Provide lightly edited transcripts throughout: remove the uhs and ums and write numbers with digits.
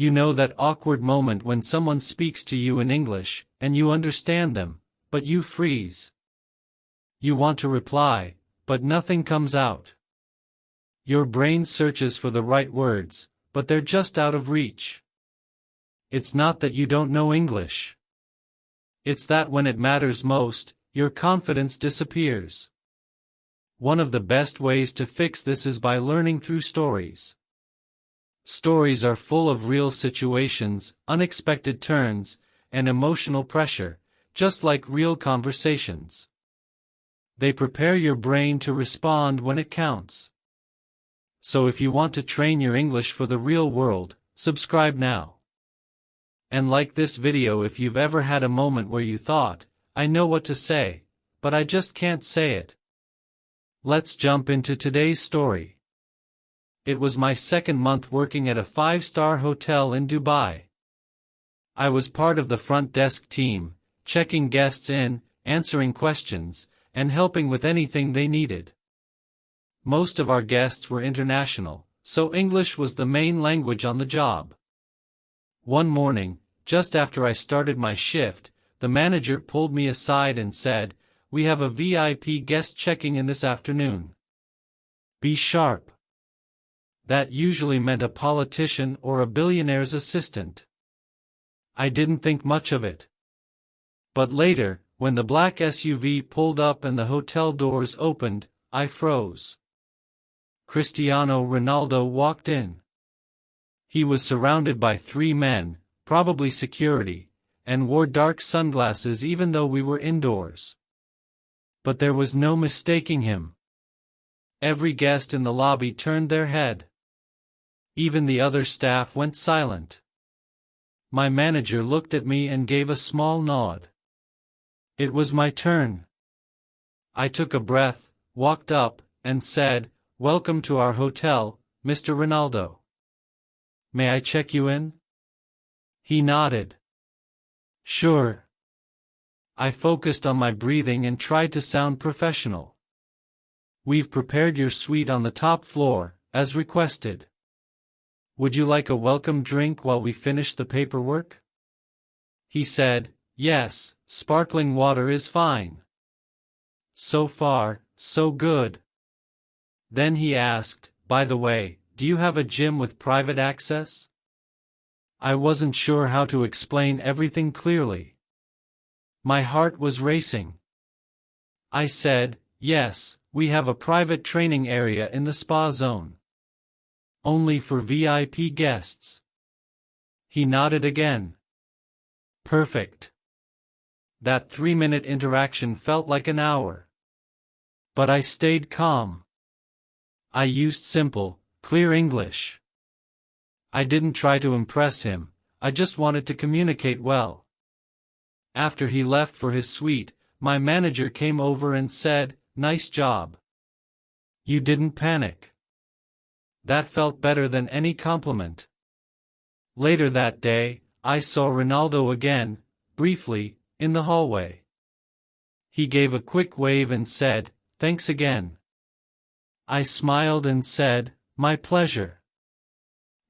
You know that awkward moment when someone speaks to you in English, and you understand them, but you freeze. You want to reply, but nothing comes out. Your brain searches for the right words, but they're just out of reach. It's not that you don't know English. It's that when it matters most, your confidence disappears. One of the best ways to fix this is by learning through stories. Stories are full of real situations, unexpected turns, and emotional pressure, just like real conversations. They prepare your brain to respond when it counts. So if you want to train your English for the real world, subscribe now. And like this video if you've ever had a moment where you thought, I know what to say, but I just can't say it. Let's jump into today's story. It was my second month working at a 5-star hotel in Dubai. I was part of the front desk team, checking guests in, answering questions, and helping with anything they needed. Most of our guests were international, so English was the main language on the job. One morning, just after I started my shift, the manager pulled me aside and said, "We have a VIP guest checking in this afternoon. Be sharp." That usually meant a politician or a billionaire's assistant. I didn't think much of it. But later, when the black SUV pulled up and the hotel doors opened, I froze. Cristiano Ronaldo walked in. He was surrounded by 3 men, probably security, and wore dark sunglasses even though we were indoors. But there was no mistaking him. Every guest in the lobby turned their head. Even the other staff went silent. My manager looked at me and gave a small nod. It was my turn. I took a breath, walked up, and said, "Welcome to our hotel, Mr. Ronaldo. May I check you in?" He nodded. "Sure." I focused on my breathing and tried to sound professional. "We've prepared your suite on the top floor, as requested. Would you like a welcome drink while we finish the paperwork?" He said, "Yes, sparkling water is fine." So far, so good. Then he asked, "By the way, do you have a gym with private access?" I wasn't sure how to explain everything clearly. My heart was racing. I said, "Yes, we have a private training area in the spa zone. Only for VIP guests." He nodded again. Perfect. That 3-minute interaction felt like an hour. But I stayed calm. I used simple, clear English. I didn't try to impress him, I just wanted to communicate well. After he left for his suite, my manager came over and said, "Nice job. You didn't panic." That felt better than any compliment. Later that day, I saw Ronaldo again, briefly, in the hallway. He gave a quick wave and said, "Thanks again." I smiled and said, "My pleasure."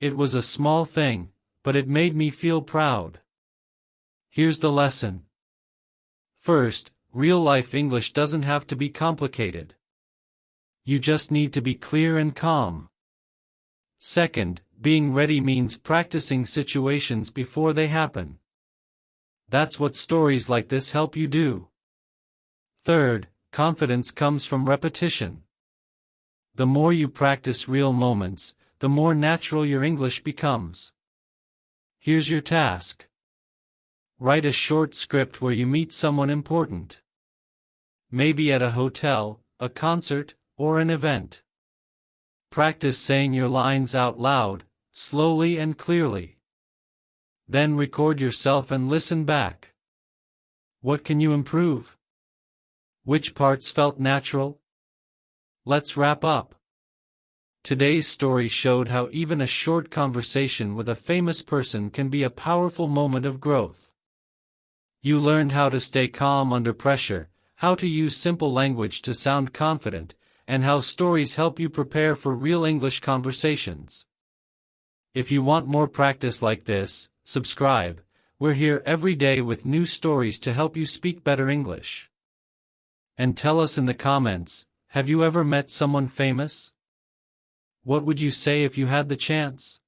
It was a small thing, but it made me feel proud. Here's the lesson. First, real-life English doesn't have to be complicated. You just need to be clear and calm. Second, being ready means practicing situations before they happen. That's what stories like this help you do. Third, confidence comes from repetition. The more you practice real moments, the more natural your English becomes. Here's your task. Write a short script where you meet someone important. Maybe at a hotel, a concert, or an event. Practice saying your lines out loud, slowly and clearly. Then record yourself and listen back. What can you improve? Which parts felt natural? Let's wrap up. Today's story showed how even a short conversation with a famous person can be a powerful moment of growth. You learned how to stay calm under pressure, how to use simple language to sound confident, and how stories help you prepare for real English conversations. If you want more practice like this, subscribe. We're here every day with new stories to help you speak better English. And tell us in the comments, have you ever met someone famous? What would you say if you had the chance?